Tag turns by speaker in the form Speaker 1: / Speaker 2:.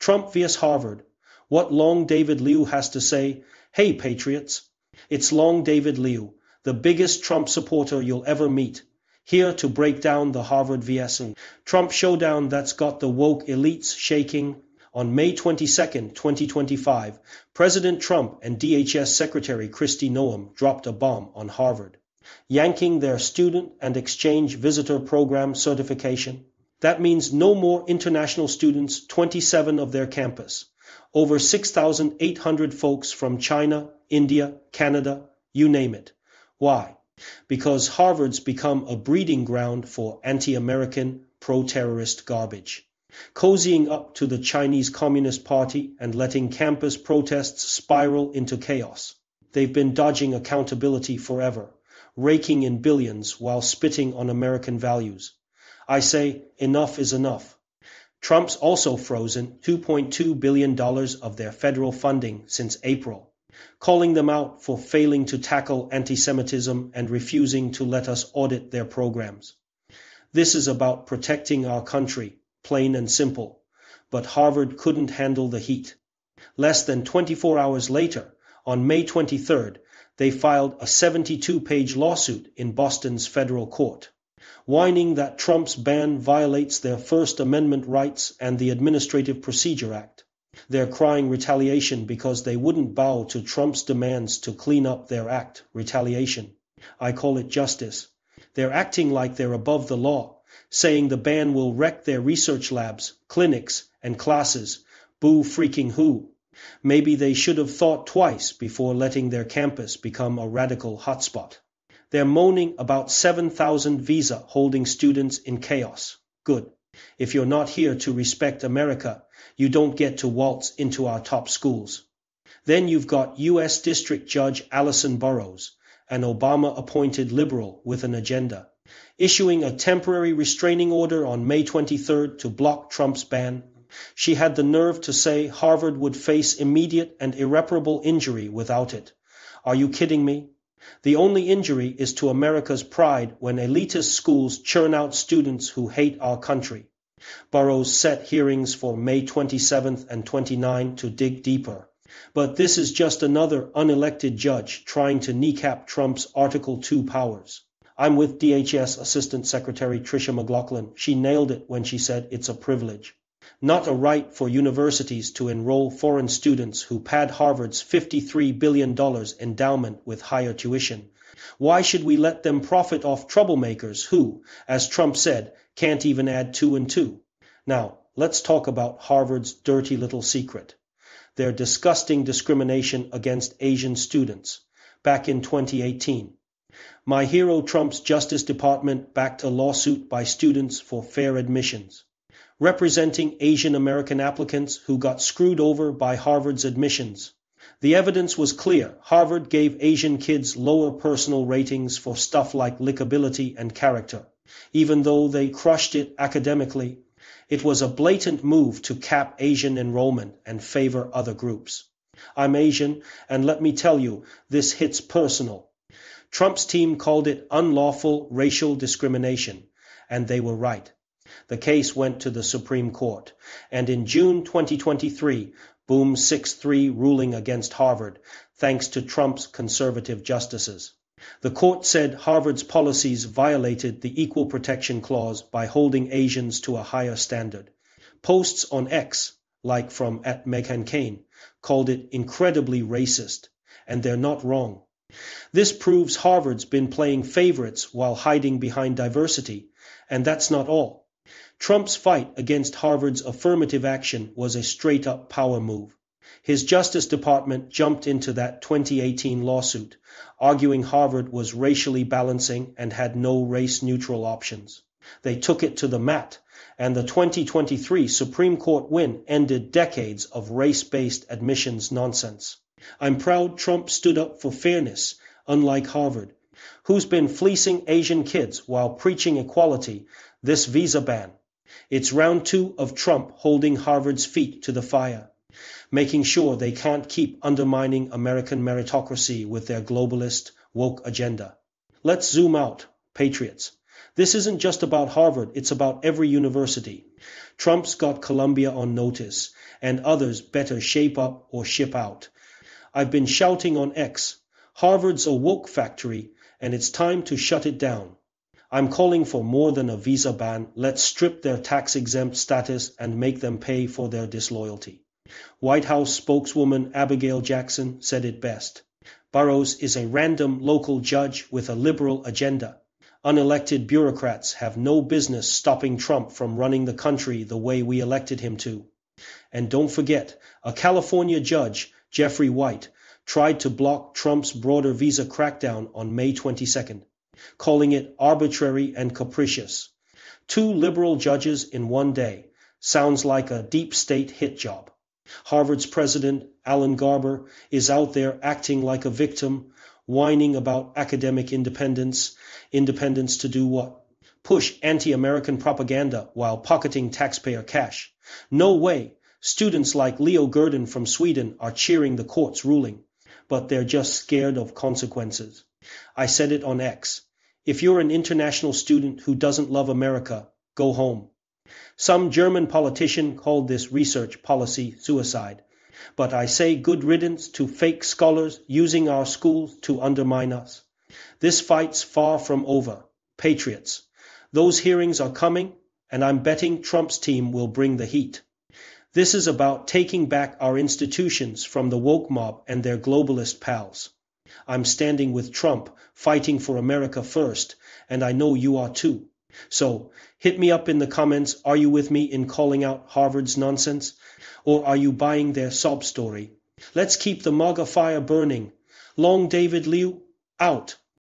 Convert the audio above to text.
Speaker 1: Trump vs. Harvard. What Long David Liu has to say. Hey Patriots! It's Long David Liu, the biggest Trump supporter you'll ever meet, here to break down the Harvard vs. Trump showdown that's got the woke elites shaking. On May 22, 2025, President Trump and DHS Secretary Kristi Noem dropped a bomb on Harvard, yanking their Student and Exchange Visitor Program certification. That means no more international students, 27 of their campus. Over 6,800 folks from China, India, Canada, you name it. Why? Because Harvard's become a breeding ground for anti-American, pro-terrorist garbage, cozying up to the Chinese Communist Party and letting campus protests spiral into chaos. They've been dodging accountability forever, raking in billions while spitting on American values. I say, enough is enough. Trump's also frozen $2.2 billion of their federal funding since April, calling them out for failing to tackle anti-Semitism and refusing to let us audit their programs. This is about protecting our country, plain and simple. But Harvard couldn't handle the heat. Less than 24 hours later, on May 23rd, they filed a 72-page lawsuit in Boston's federal court, whining that Trump's ban violates their First Amendment rights and the Administrative Procedure Act. They're crying retaliation because they wouldn't bow to Trump's demands to clean up their act. Retaliation. I call it justice. They're acting like they're above the law, saying the ban will wreck their research labs, clinics, and classes. Boo freaking who. Maybe they should have thought twice before letting their campus become a radical hotspot. They're moaning about 7,000 visa-holding students in chaos. Good. If you're not here to respect America, you don't get to waltz into our top schools. Then you've got U.S. District Judge Allison Burroughs, an Obama-appointed liberal with an agenda, issuing a temporary restraining order on May 23rd to block Trump's ban. She had the nerve to say Harvard would face immediate and irreparable injury without it. Are you kidding me? The only injury is to America's pride when elitist schools churn out students who hate our country. Burroughs set hearings for May 27th and 29 to dig deeper. But this is just another unelected judge trying to kneecap Trump's Article 2 powers. I'm with DHS Assistant Secretary Tricia McLaughlin. She nailed it when she said it's a privilege, not a right for universities to enroll foreign students who pad Harvard's $53 billion endowment with higher tuition. Why should we let them profit off troublemakers who, as Trump said, can't even add 2 and 2? Now, let's talk about Harvard's dirty little secret. Their disgusting discrimination against Asian students. Back in 2018, my hero Trump's Justice Department backed a lawsuit by students for fair admissions, representing Asian American applicants who got screwed over by Harvard's admissions. The evidence was clear. Harvard gave Asian kids lower personal ratings for stuff like likability and character, even though they crushed it academically. It was a blatant move to cap Asian enrollment and favor other groups. I'm Asian, and let me tell you, this hits personal. Trump's team called it unlawful racial discrimination, and they were right. The case went to the Supreme Court, and in June 2023, boom 6-3 ruling against Harvard, thanks to Trump's conservative justices. The court said Harvard's policies violated the Equal Protection Clause by holding Asians to a higher standard. Posts on X, like from @MeghanCain, called it incredibly racist, and they're not wrong. This proves Harvard's been playing favorites while hiding behind diversity, and that's not all. Trump's fight against Harvard's affirmative action was a straight-up power move. His Justice Department jumped into that 2018 lawsuit, arguing Harvard was racially balancing and had no race-neutral options. They took it to the mat, and the 2023 Supreme Court win ended decades of race-based admissions nonsense. I'm proud Trump stood up for fairness, unlike Harvard, who's been fleecing Asian kids while preaching equality. This visa ban. It's round 2 of Trump holding Harvard's feet to the fire, making sure they can't keep undermining American meritocracy with their globalist, woke agenda. Let's zoom out, patriots. This isn't just about Harvard, it's about every university. Trump's got Colombia on notice, and others better shape up or ship out. I've been shouting on X, Harvard's a woke factory, and it's time to shut it down. I'm calling for more than a visa ban. Let's strip their tax-exempt status and make them pay for their disloyalty. White House spokeswoman Abigail Jackson said it best. Burroughs is a random local judge with a liberal agenda. Unelected bureaucrats have no business stopping Trump from running the country the way we elected him to. And don't forget, a California judge, Jeffrey White, tried to block Trump's broader visa crackdown on May 22nd, calling it arbitrary and capricious. 2 liberal judges in one day. Sounds like a deep state hit job. Harvard's president, Alan Garber, is out there acting like a victim, whining about academic independence. Independence to do what? Push anti-American propaganda while pocketing taxpayer cash. No way. Students like Leo Gurdon from Sweden are cheering the court's ruling, but they're just scared of consequences. I said it on X. If you're an international student who doesn't love America, go home. Some German politician called this research policy suicide, but I say good riddance to fake scholars using our schools to undermine us. This fight's far from over. Patriots. Those hearings are coming, and I'm betting Trump's team will bring the heat. This is about taking back our institutions from the woke mob and their globalist pals. I'm standing with Trump, fighting for America first, and I know you are too. So, hit me up in the comments. Are you with me in calling out Harvard's nonsense? Or are you buying their sob story? Let's keep the MAGA fire burning. Long David Liu, out.